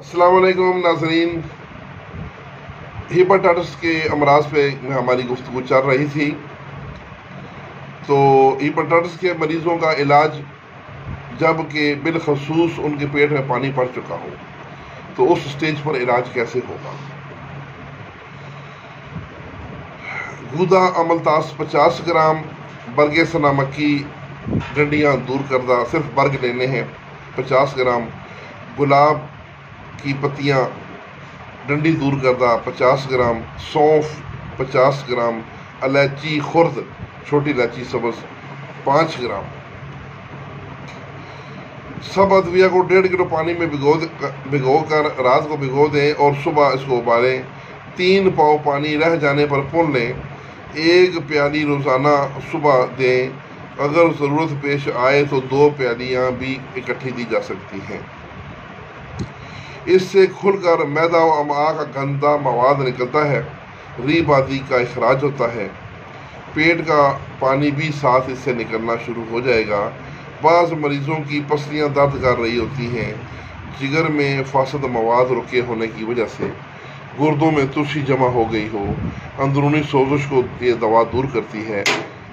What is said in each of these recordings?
अस्सलाम वालेकुम नाज़रीन। हेपेटाइटिस के अमराज पे हमारी गुफ्तगू चल रही थी। तो हेपेटाइटिस के मरीज़ों का इलाज जब कि बिलखसूस उनके पेट में पानी पड़ चुका हो तो उस स्टेज पर इलाज कैसे होगा। गूदा अमलतास 50 ग्राम, बरगे सना मक्की डंडियाँ दूर करदा, सिर्फ बर्ग लेने हैं 50 ग्राम, गुलाब की पत्तियाँ डंडी दूर करदा 50 ग्राम, सौंफ 50 ग्राम, इलायची खुर्द छोटी इलायची सब्ज़ 5 ग्राम। सब अद्विया को 1.5 किलो पानी में भिगो कर रात को भिगो दें और सुबह इसको उबालें। 3 पाव पानी रह जाने पर पुन लें। 1 प्याली रोज़ाना सुबह दें। अगर ज़रूरत पेश आए तो 2 प्यालियाँ भी इकट्ठी दी जा सकती हैं। इससे खुलकर मैदा व अमआ का गंदा मवाद निकलता है, रीह आदि का इखराज होता है, पेट का पानी भी साथ इससे निकलना शुरू हो जाएगा। बाज़ मरीज़ों की पसलियाँ दर्द कर रही होती हैं, जिगर में फासद मवाद रुके होने की वजह से, गुर्दों में तुरशी जमा हो गई हो, अंदरूनी सोजिश को ये दवा दूर करती है।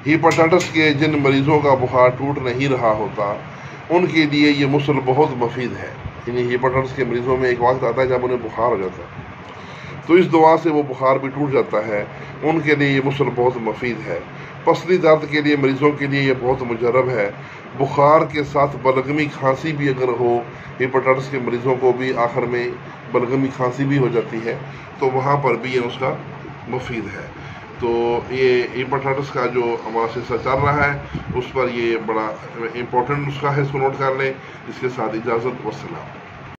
हेपेटाइटिस के जिन मरीज़ों का बुखार टूट नहीं रहा होता उनके लिए ये मुसल बहुत मुफीद है। यानी हेपेटाइटिस के मरीज़ों में एक वक्त आता है जब उन्हें बुखार हो जाता है, तो इस दवा से वो बुखार भी टूट जाता है। उनके लिए ये मुसल बहुत मुफीद है। पसली दर्द के लिए मरीज़ों के लिए ये बहुत मुजरब है। बुखार के साथ बलगमी खांसी भी अगर हो, हेपेटाइटिस के मरीज़ों को भी आखिर में बलगमी खांसी भी हो जाती है, तो वहाँ पर भी ये नुस्खा मुफीद है। तो ये हेपेटाइटिस का जो हमारा सिलसिला चल रहा है उस पर ये बड़ा इम्पोर्टेंट नुस्खा है, इसको नोट कर लें। इसके साथ इजाज़त, वस्सलाम।